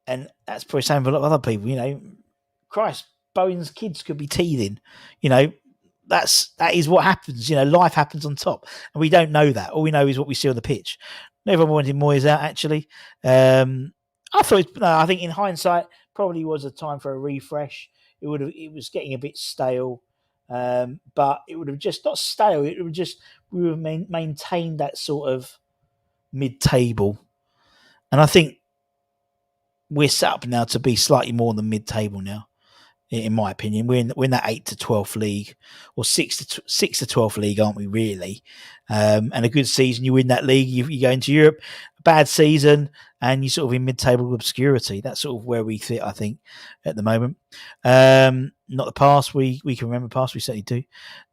that's probably same for a lot of other people, Christ, Bowen's kids could be teething. That is what happens. Life happens on top, and we don't know that. All we know is what we see on the pitch. Everyone wanted Moyes out. Actually, I think in hindsight, probably was a time for a refresh. It was getting a bit stale, but it would have just not stale. It would just we would have maintained that sort of mid-table, and I think we're set up now to be slightly more than mid-table now. In my opinion, we're in that 8 to 12th league, or 6 to 12th league, aren't we? Really, and a good season, you win that league, you go into Europe. A bad season, and you sort of in mid-table obscurity. That's sort of where we fit, I think, at the moment. Not the past. We can remember the past. We certainly do.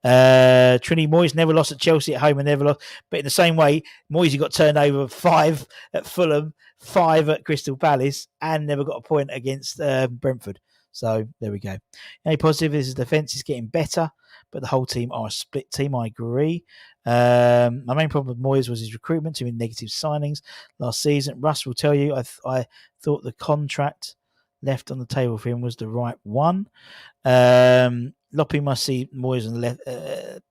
Trini Moyes never lost at Chelsea at home and never lost, but in the same way, Moyes got turned over 5 at Fulham, 5 at Crystal Palace, and never got a point against Brentford. So there we go. Any positive is his defence is getting better, but the whole team are a split team. I agree. My main problem with Moyes was his recruitment, too many negative signings last season. Russ will tell you, I thought the contract left on the table for him was the right one. Loppy must see Moyes on the left.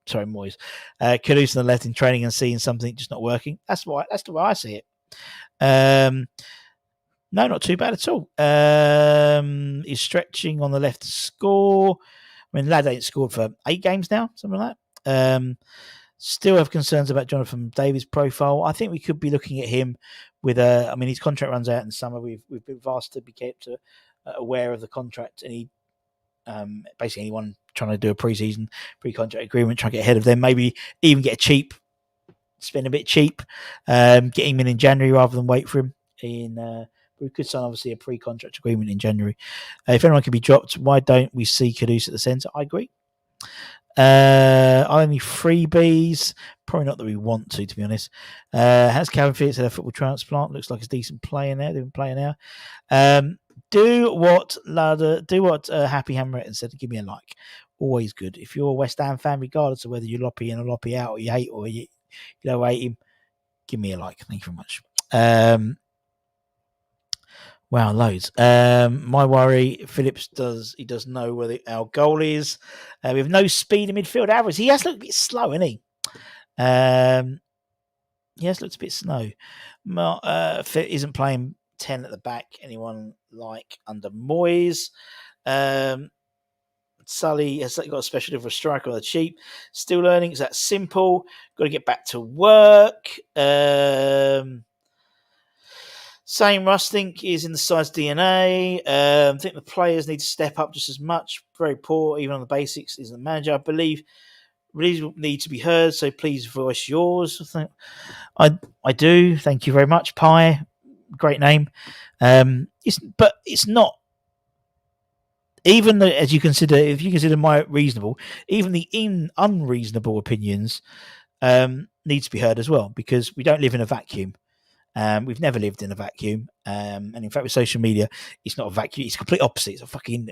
Kudus on the left in training and seeing something just not working. That's the way I see it. No, not too bad at all. He's stretching on the left to score. I mean, lad ain't scored for 8 games now, something like that. Still have concerns about Jonathan Davies' profile. I think we could be looking at him with his contract runs out in the summer. We've been asked to be kept aware of the contract, and he basically anyone trying to do a pre-contract agreement, trying to get ahead of them, maybe even spend a bit cheap, get him in January rather than wait for him we could sign, obviously, a pre-contract agreement in January. If anyone can be dropped, why don't we see Kudus at the centre? I agree. Only freebies. Probably not that we want to be honest. Has Calvin Phillips had a football transplant? Looks like a decent player now. They've been playing now. Do what Happy Hammer said. Give me a like. Always good. If you're a West Ham fan, regardless of whether you loppy in or loppy out, or you hate or you don't hate him, give me a like. Thank you very much. Wow, loads. My worry, Phillips does know where our goal is. We have no speed in midfield average. He has looked a bit slow, hasn't he? He has looked a bit slow. Isn't playing 10 at the back. Anyone like under Moyes? Sully has got a specialty for a striker on the cheap. Still learning. It's that simple. Got to get back to work. Same Russ think is in the side's DNA. I think the players need to step up just as much. Very poor, even on the basics, is the manager. I believe really need to be heard, so please voice yours. I do. Thank you very much. Pi, great name. It's not. Even if you consider my reasonable, even the unreasonable opinions need to be heard as well, because we don't live in a vacuum. We've never lived in a vacuum. And in fact, with social media, it's not a vacuum. It's the complete opposite. It's a fucking,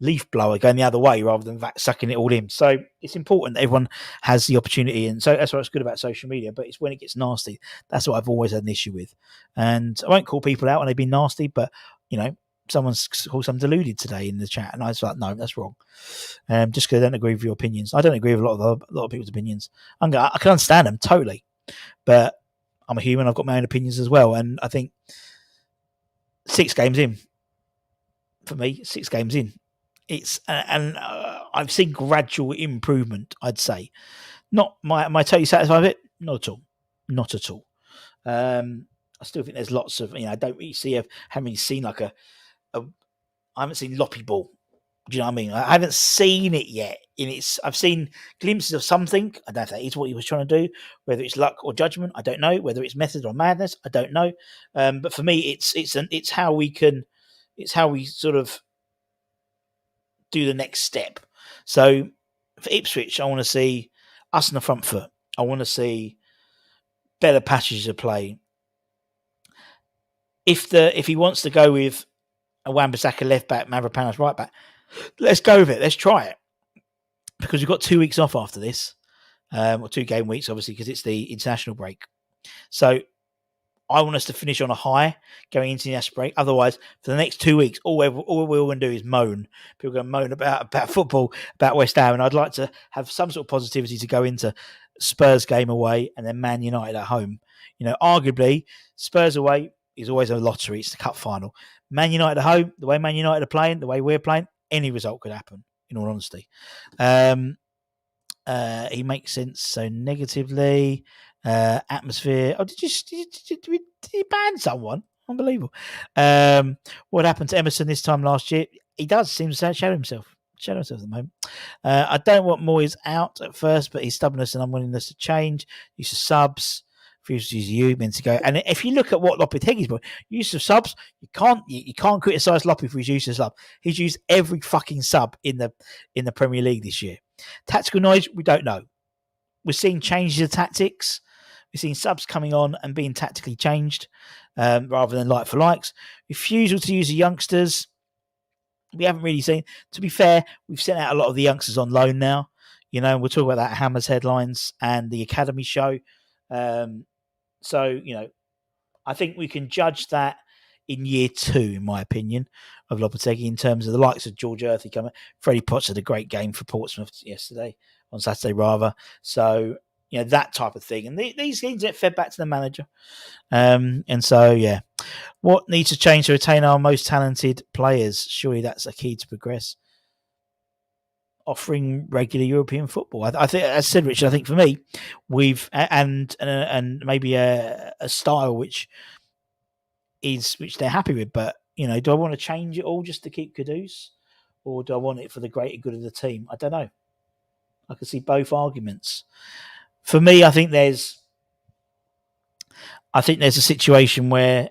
leaf blower going the other way rather than sucking it all in. So it's important that everyone has the opportunity. And so that's what's good about social media. But it's when it gets nasty. That's what I've always had an issue with. And I won't call people out when they've been nasty, but, someone's called some deluded today in the chat, and I was like, no, that's wrong. Just because I don't agree with your opinions. I don't agree with a lot of people's opinions. I can understand them totally, but I'm a human. I've got my own opinions as well, and I think 6 games in, for me, 6 games in, it's and I've seen gradual improvement. I'd say, not am I totally satisfied with it? Not at all, not at all. I still think there's lots of, I don't really see haven't seen like I haven't seen Loppy ball. Do you know what I mean? I haven't seen it yet. I've seen glimpses of something. I don't know if that is what he was trying to do. Whether it's luck or judgment, I don't know. Whether it's method or madness, I don't know. But for me, it's how we sort of do the next step. So for Ipswich, I want to see us on the front foot. I want to see better passages of play. If he wants to go with a Wan-Bissaka left back, Mavropanos right back, let's go with it. Let's try it, because we've got 2 weeks off after this, or 2 game weeks, obviously, because it's the international break. So I want us to finish on a high going into the international break. Otherwise, for the next 2 weeks, all we're going to do is moan. People are going to moan about football, about West Ham, and I'd like to have some sort of positivity to go into Spurs game away and then Man United at home. Arguably, Spurs away is always a lottery. It's the cup final. Man United at home, the way Man United are playing, the way we're playing, any result could happen, in all honesty. He makes sense so negatively. Atmosphere. Oh, did you ban someone? Unbelievable. What happened to Emerson this time last year? He does seem to shadow himself at the moment. I don't want Moyes out at first, but his stubbornness and unwillingness to change, use of subs, refuses you meant to go. And if you look at what Lopetegui's brought, use of subs, you can't criticise Lope for his use of sub. He's used every fucking sub in the Premier League this year. Tactical knowledge, we don't know. We're seeing changes of tactics. We're seeing subs coming on and being tactically changed rather than like for likes. Refusal to use the youngsters. We haven't really seen. To be fair, we've sent out a lot of the youngsters on loan now. We'll talk about that Hammers headlines and the Academy show. So, I think we can judge that in year 2, in my opinion, of Lopetegui, in terms of the likes of George Earthy coming. Freddie Potts had a great game for Portsmouth on Saturday rather. So, that type of thing. And these things get fed back to the manager. And so, yeah. What needs to change to retain our most talented players? Surely that's a key to progress. Offering regular European football. I think, as I said, Richard, I think for me, we've and maybe a style which they're happy with. But do I want to change it all just to keep Kudus, or do I want it for the greater good of the team? I don't know. I can see both arguments. For me, I think there's a situation where,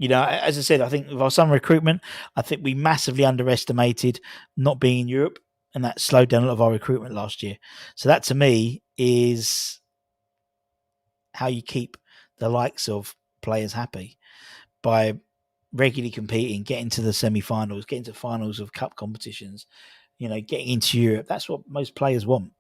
as I said, I think with our summer recruitment, I think we massively underestimated not being in Europe. And that slowed down a lot of our recruitment last year. So that, to me, is how you keep the likes of players happy, by regularly competing, getting to the semi-finals, getting to finals of cup competitions, getting into Europe. That's what most players want.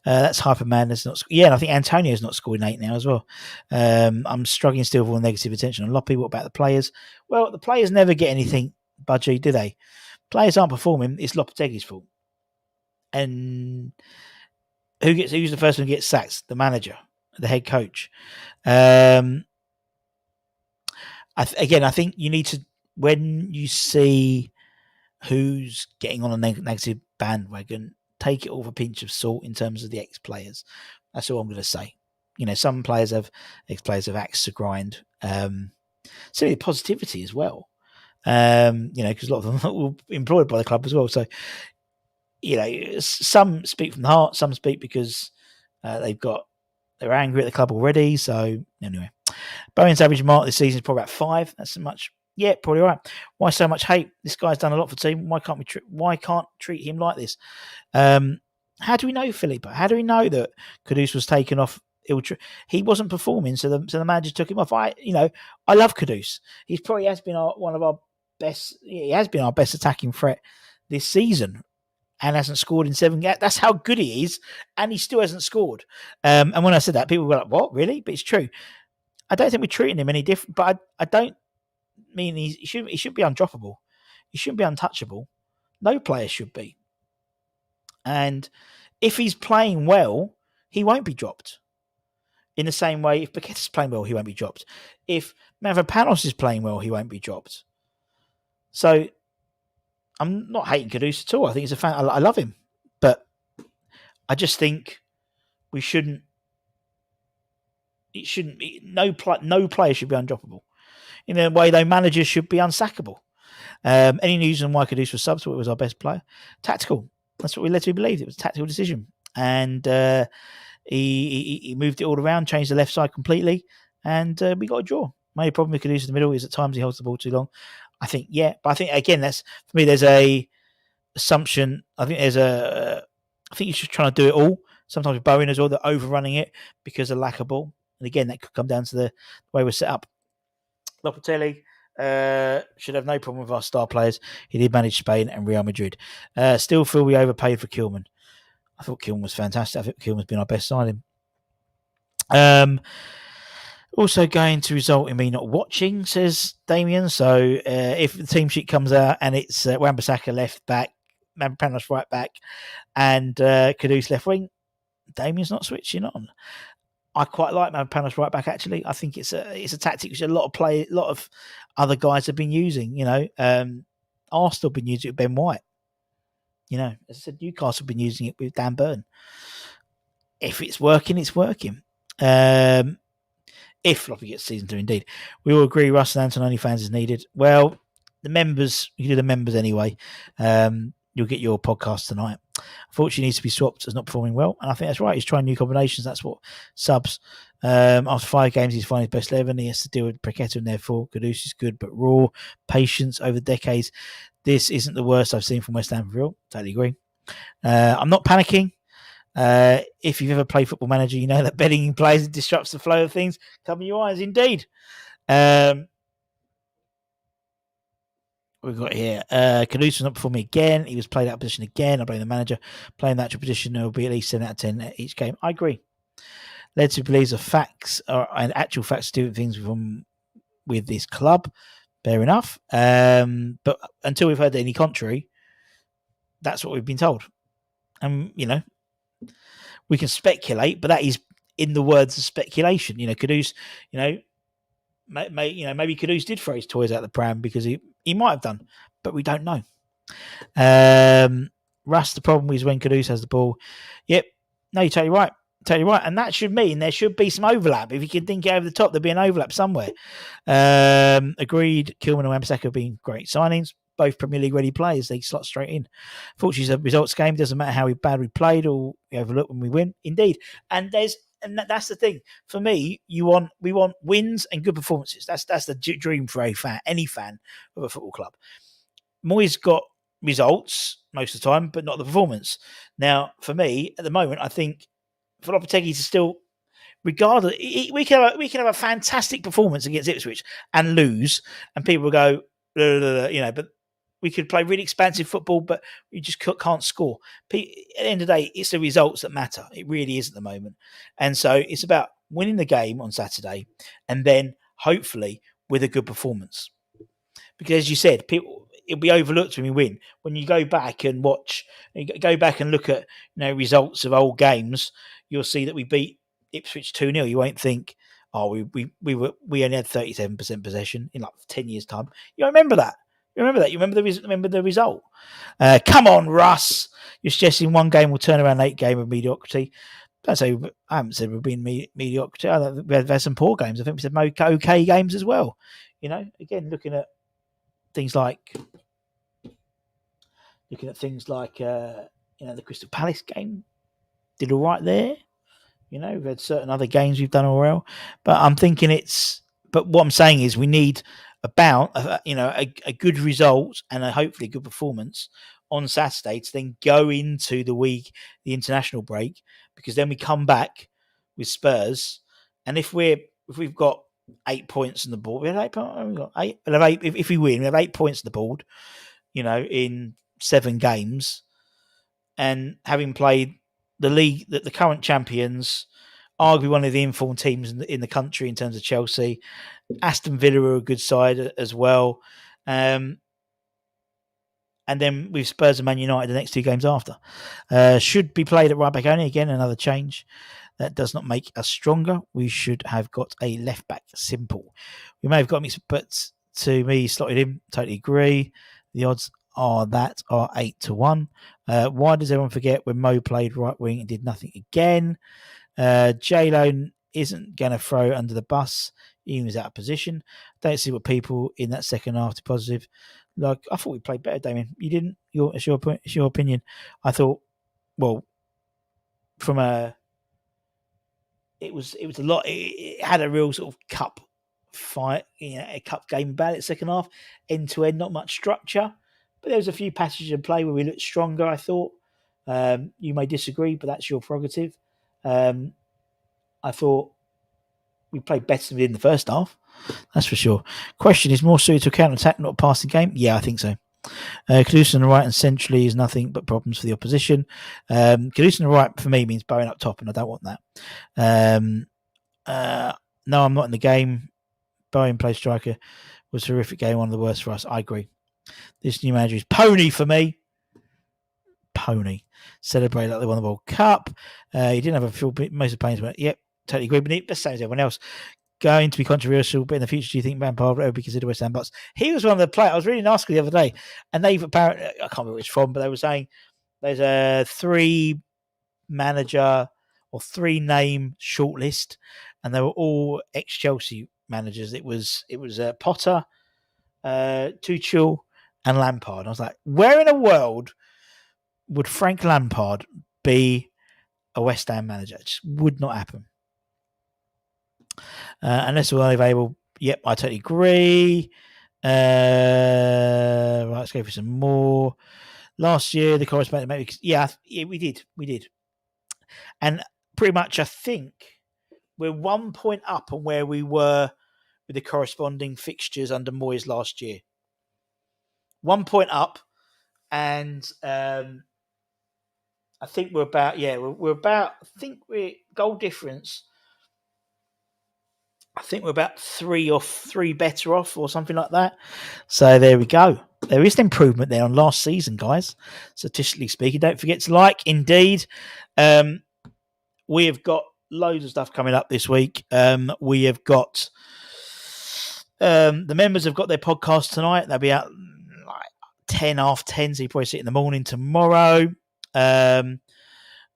That's Hyperman. And I think Antonio's not scoring 8 now as well. I'm struggling still with all negative attention on Loppy. What about the players? Well, the players never get anything budgie, do they? Players aren't performing. It's Lopetegui's fault. And who's the first one to get sacked? The manager, the head coach. I think you need to, when you see who's getting on a negative bandwagon, take it all with a pinch of salt in terms of the ex-players. That's all I'm going to say. Some players have ex-players have axe to grind. Certainly positivity as well. Because a lot of them were employed by the club as well. So, some speak from the heart, some speak because they're angry at the club already. So anyway, Bowen's average mark this season is probably about 5. That's so much. Yeah, probably right. Why so much hate? This guy's done a lot for the team. Why can't treat him like this? How do we know, Philippa? How do we know that Kudus was taken off? He wasn't performing, so the manager took him off. I love Kudus. He probably has been one of our best. He has been our best attacking threat this season, and hasn't scored in 7 games. That's how good he is, and he still hasn't scored. And when I said that, people were like, "What, really?" But it's true. I don't think we're treating him any different. But I don't mean he should be undroppable. he shouldn't be untouchable. No player should be. And if he's playing well, he won't be dropped. In the same way, if Paqueta's playing well, he won't be dropped. If Mavropanos is playing well, he won't be dropped. So I'm not hating Kudus at all. I think he's a fan. I love him. But I just think we shouldn't. It shouldn't be. No player should be undroppable. In a way, though, managers should be unsackable. Any news on why Kudus was subbed? It was our best player. Tactical. That's what we led to believe. It was a tactical decision. And he moved it all around, changed the left side completely, and we got a draw. My only problem with Kudus in the middle is at times he holds the ball too long. I think, yeah. But I think, again, that's for me, there's a assumption. I think I think he's just trying to do it all. Sometimes with Bowen as well, they're overrunning it because of lack of ball. And again, that could come down to the way we're set up. Lopetegui should have no problem with our star players. He did manage Spain and Real Madrid. Still feel we overpaid for Kilman. I thought Kilman was fantastic. I think Kilman's been our best signing. Also going to result in me not watching, says Damien. So if the team sheet comes out and it's Wan-Bissaka left back, Panos right back, and Kudus left wing, Damien's not switching on. I quite like Panos right back. Actually, I think it's a tactic which a lot of other guys have been using. Arsenal have been using it with Ben White. As I said, Newcastle have been using it with Dan Burn. If it's working, it's working. If Floppy gets season 2, indeed. We all agree Russell Antononi fans is needed. Well, the members, you do the members anyway. You'll get your podcast tonight. Unfortunately, he needs to be swapped as not performing well. And I think that's right. He's trying new combinations. That's what subs. After 5 games, he's finding his best 11. He has to deal with Paqueta and therefore Kudus is good, but raw patience over decades. This isn't the worst I've seen from West Ham for real. Totally agree. I'm not panicking. If you've ever played Football Manager, you know that betting in players disrupts the flow of things. Cover your eyes, indeed. We've got here. Kudus was not performing again. He was played out of position again. I blame the manager. Playing that position, there will be at least 7 out of 10 each game. I agree. Led to believes of facts and actual facts to do things with this club. Fair enough. But until we've heard any contrary, that's what we've been told. And, we can speculate, but that is in the words of speculation. Kudus, maybe Kudus did throw his toys out the pram because he might have done, but we don't know. Russ, the problem is when Kudus has the ball. Yep. No, you're totally right. Totally right. And that should mean there should be some overlap. If you can think it over the top, there'll be an overlap somewhere. Agreed. Kilman and Wan-Bissaka have been great signings. Both Premier League ready players. They slot straight in. Fortunately, it's a results game. Doesn't matter how bad we played or we overlook when we win. Indeed. And that's the thing. For me, we want wins and good performances. That's the dream for any fan of a football club. Moyes got results most of the time, but not the performance. Now, for me, at the moment, I think for Lopetegui to still, regardless, we can have a fantastic performance against Ipswich and lose, and people will go, but we could play really expansive football, but we just can't score. At the end of the day, it's the results that matter. It really is at the moment. And so it's about winning the game on Saturday and then hopefully with a good performance. Because as you said, it'll be overlooked when we win. When you go back and look at results of old games, you'll see that we beat Ipswich 2-0. You won't think, we only had 37% possession in like 10 years' time. You remember that. You remember the result. Come on, Russ. You're suggesting one game will turn around 8 game of mediocrity. I haven't said we've been mediocrity. We've had some poor games. I think we said okay games as well. Again, looking at things like the Crystal Palace game, did all right there. We've had certain other games we've done all well, but I'm thinking but what I'm saying is we need a good result and hopefully a good performance on Saturday to then go into the international break, because then we come back with Spurs, and if we've got 8 points on the board, we have 8 points. We've got 8. We'll have 8 if we win. We have 8 points on the board. In 7 games, and having played the league, the current champions, arguably one of the informed teams in the country in terms of Chelsea. Aston Villa are a good side as well. and then with Spurs and Man United the next 2 games after. Should be played at right back only. Again, another change. That does not make us stronger. We should have got a left back. Simple. We may have got mixed, but to me, slotted in. Totally agree. The odds are 8-1. Why does everyone forget when Mo played right wing and did nothing again? J-Lo isn't going to throw under the bus. He was out of position. Don't see what people in that second half to positive. Like, I thought we played better, Damien. You didn't. It's your opinion. I thought, well, from a, it was a lot. It had a real sort of cup fight, a cup game about it. Second half, end to end, not much structure, but there was a few passages in play where we looked stronger. I thought. You may disagree, but that's your prerogative. I thought we played better than we did in the first half. That's for sure. Question is more suited to a counter-attack, not a passing game? Yeah, I think so. Caduce on the right and centrally is nothing but problems for the opposition. Caduce on the right for me means Bowen up top, and I don't want that. No, I'm not in the game. Bowen play striker was a horrific game, one of the worst for us. I agree. This new manager is pony for me. Pony. Celebrate like they won the World Cup. He didn't have a full most of the players, but yep, totally agree. But the same as everyone else. Going to be controversial, but in the future, do you think Lampard will be considered West Ham boss? He was one of the players. I was really nasty the other day, and they've apparently, I can't remember which from, but they were saying there's a 3-manager or 3-name shortlist, and they were all ex-Chelsea managers. It was Potter, Tuchel, and Lampard. I was like, where in the world would Frank Lampard be a West Ham manager? It just would not happen. Unless we're available. Yep, I totally agree. Right, let's go for some more. Last year, the correspondent, maybe, we did. And pretty much, I think we're 1 point up on where we were with the corresponding fixtures under Moyes last year. 1 point up, and I think we're about, I think we're goal difference. I think we're about 3 better off or something like that. So there we go. There is an improvement there on last season, guys. Statistically speaking, don't forget to like. Indeed, we have got loads of stuff coming up this week. We have got the members have got their podcast tonight. They'll be out like 10 after 10, so you probably see it in the morning tomorrow.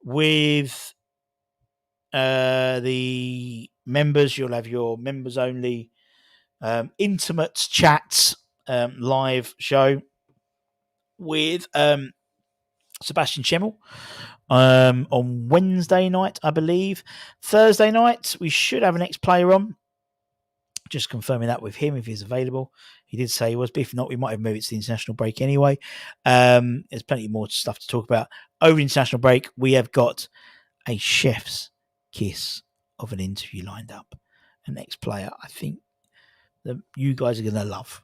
With the members, you'll have your members only intimate chats live show with Sebastian Schemmel on Wednesday night, I believe. Thursday night, we should have an ex-player on. Just confirming that with him if he's available. He did say he was, but if not, we might have moved it to the international break anyway. There's plenty more stuff to talk about. Over the international break, we have got a chef's kiss of an interview lined up. An ex-player, I think that you guys are going to love.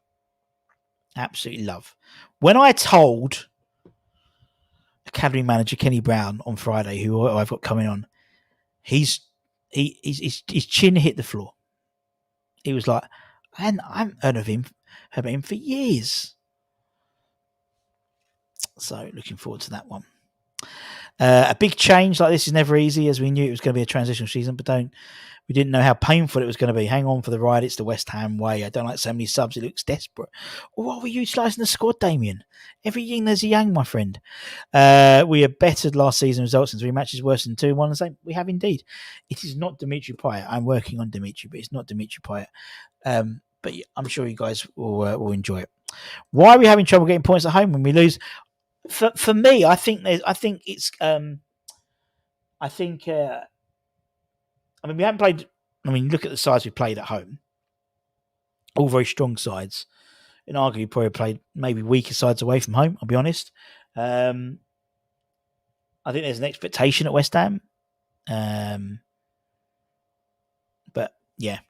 Absolutely love. When I told Academy manager Kenny Brown on Friday, who I've got coming on, his chin hit the floor. He was like, I haven't heard of him for years. So looking forward to that one. A big change like this is never easy, as we knew it was going to be a transitional season, but we didn't know how painful it was going to be. Hang on for the ride. It's the West Ham way. I don't like so many subs. It looks desperate. Or are we utilising the squad, Damien? Every yin there's a yang, my friend. We have bettered last season's results in 3 matches, worse than 2-1. And say we have indeed. It is not Dimitri Payet. I'm working on Dimitri, but it's not Dimitri Payet. But I'm sure you guys will enjoy it. Why are we having trouble getting points at home when we lose? For me, I think it's. I mean, we haven't played. I mean, look at the sides we played at home. All very strong sides. And arguably, probably played maybe weaker sides away from home. I'll be honest. I think there's an expectation at West Ham. But yeah,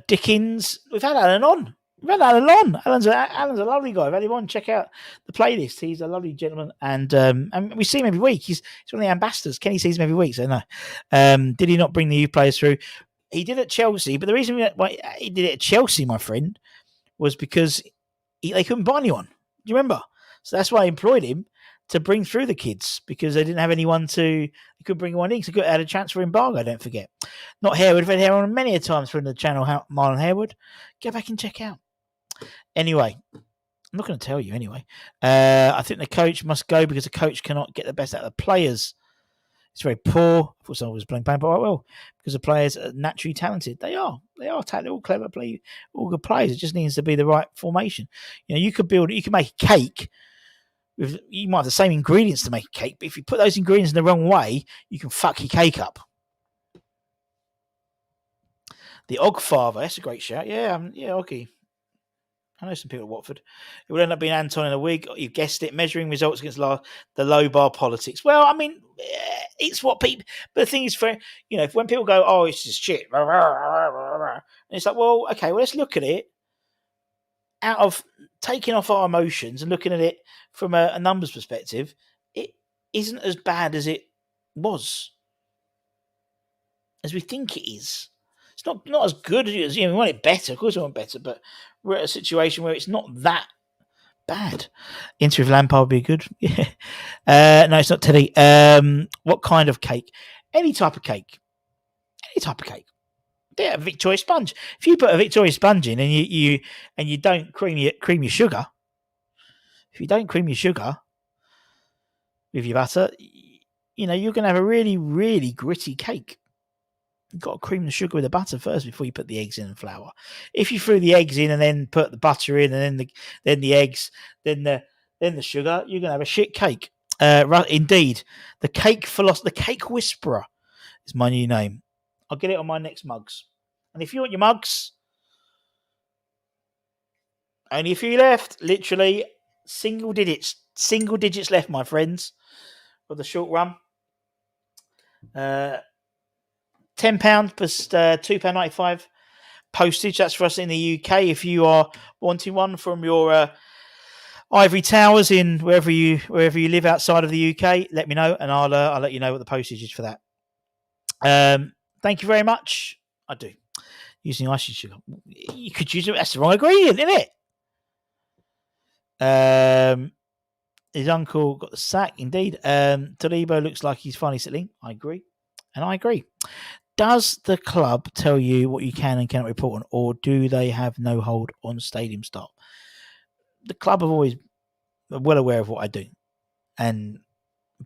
Dickens. We've had Alan on. Alan's a lovely guy. If anyone check out the playlist, he's a lovely gentleman, and we see him every week. He's one of the ambassadors. Kenny sees him every week, so no. Did he not bring the youth players through? He did at Chelsea, but the reason why he did it at Chelsea, my friend, was because they couldn't buy anyone. you remember? So that's why I employed him to bring through the kids because they didn't have anyone to. They could bring one in. So they had a transfer embargo. Don't forget. Not Harewood. I've had Harewood on many a times from the channel. Marlon Harewood. Go back and check out. Anyway, I'm not going to tell you anyway. I think the coach must go because the coach cannot get the best out of the players. It's very poor. I thought someone was playing paper quite well because the players are naturally talented. They are talented, all clever, all good players. It just needs to be the right formation. You can make a cake. You might have the same ingredients to make a cake, but if you put those ingredients in the wrong way, you can fuck your cake up. The Ogfather, that's a great shout. Yeah, Oggy. I know some people at Watford. It would end up being Anton in a wig. You guessed it, measuring results against the low bar politics. Well, I mean, it's what people. But the thing is, when people go, "Oh, it's just shit," and it's like, well, okay, well, let's look at it out of taking off our emotions and looking at it from a numbers perspective. It isn't as bad as it was, as we think it is. It's not as good as we want it better. Of course, we want better, but we're at a situation where it's not that bad. Inter with Lampard would be good. Yeah. No, it's not Teddy. What kind of cake? Any type of cake. Any type of cake. Yeah, a Victoria sponge. If you put a Victoria sponge in and you don't cream your sugar, if you don't cream your sugar with your butter, you're going to have a really, really gritty cake. You've got to cream the sugar with the butter first before you put the eggs in and flour. If you threw the eggs in and then put the butter in and then the eggs, then the sugar, you're going to have a shit cake. Indeed, the cake philosopher, the cake whisperer is my new name. I'll get it on my next mugs. And if you want your mugs, only a few left. Literally single digits left, my friends, for the short run. £10 plus £2.95 postage. That's for us in the UK. If you are wanting one from your ivory towers in wherever you live outside of the UK, let me know and I'll let you know what the postage is for that. Thank you very much. I do. Using icing sugar. You could use it. That's the wrong ingredient, isn't it? His uncle got the sack. Indeed. Talibo looks like he's finally settling. I agree. Does the club tell you what you can and cannot report on, or do they have no hold on stadium staff? The club have always well aware of what I do,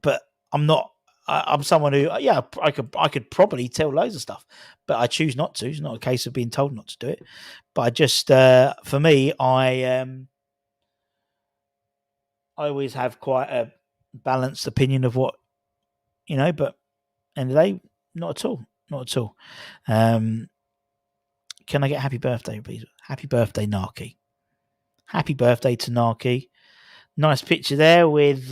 but I'm not. I'm someone who, I could probably tell loads of stuff, but I choose not to. It's not a case of being told not to do it, but I just, for me, I always have quite a balanced opinion of what, but end of the day, not at all. Not at all. Can I get happy birthday, please? Happy birthday, Narky. Happy birthday to Narky. Nice picture there with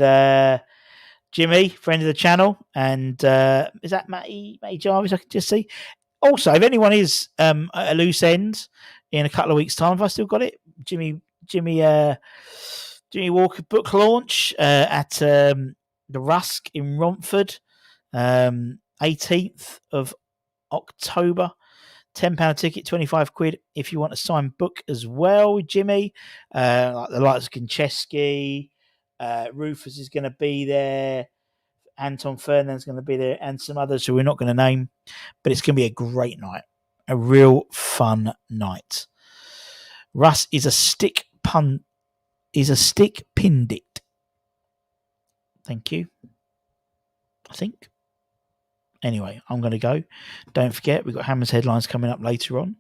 Jimmy, friend of the channel. And is that Matty Jarvis? I can just see. Also, if anyone is at a loose end in a couple of weeks' time, if I still got it, Jimmy Walker book launch at the Rusk in Romford, 18th of October. £10 ticket, 25 quid if you want a signed book as well, Jimmy. Like the likes of Konchesky, Rufus is going to be there, Anton Fernand's going to be there, and some others who we're not going to name. But it's going to be a great night, a real fun night. Russ is a stick pindit. Thank you. I think. Anyway, I'm going to go. Don't forget, we've got Hammer's Headlines coming up later on.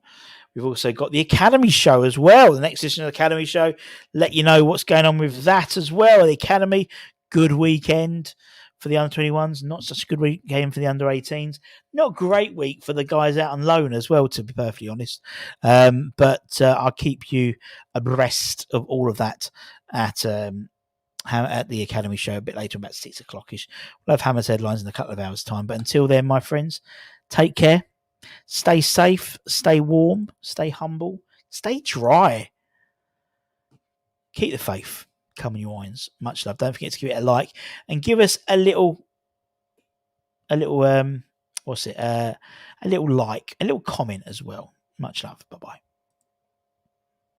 We've also got the Academy Show as well. The next edition of the Academy Show. Let you know what's going on with that as well. The Academy, good weekend for the under-21s. Not such a good weekend for the under-18s. Not a great week for the guys out on loan as well, to be perfectly honest. But I'll keep you abreast of all of that at the Academy Show a bit later, about 6 o'clock-ish. We'll have Hammer's Headlines in a couple of hours' time. But until then, my friends, take care. Stay safe. Stay warm. Stay humble. Stay dry. Keep the faith. Come on, your irons. Much love. Don't forget to give it a like and give us a little like, a little comment as well. Much love. Bye-bye.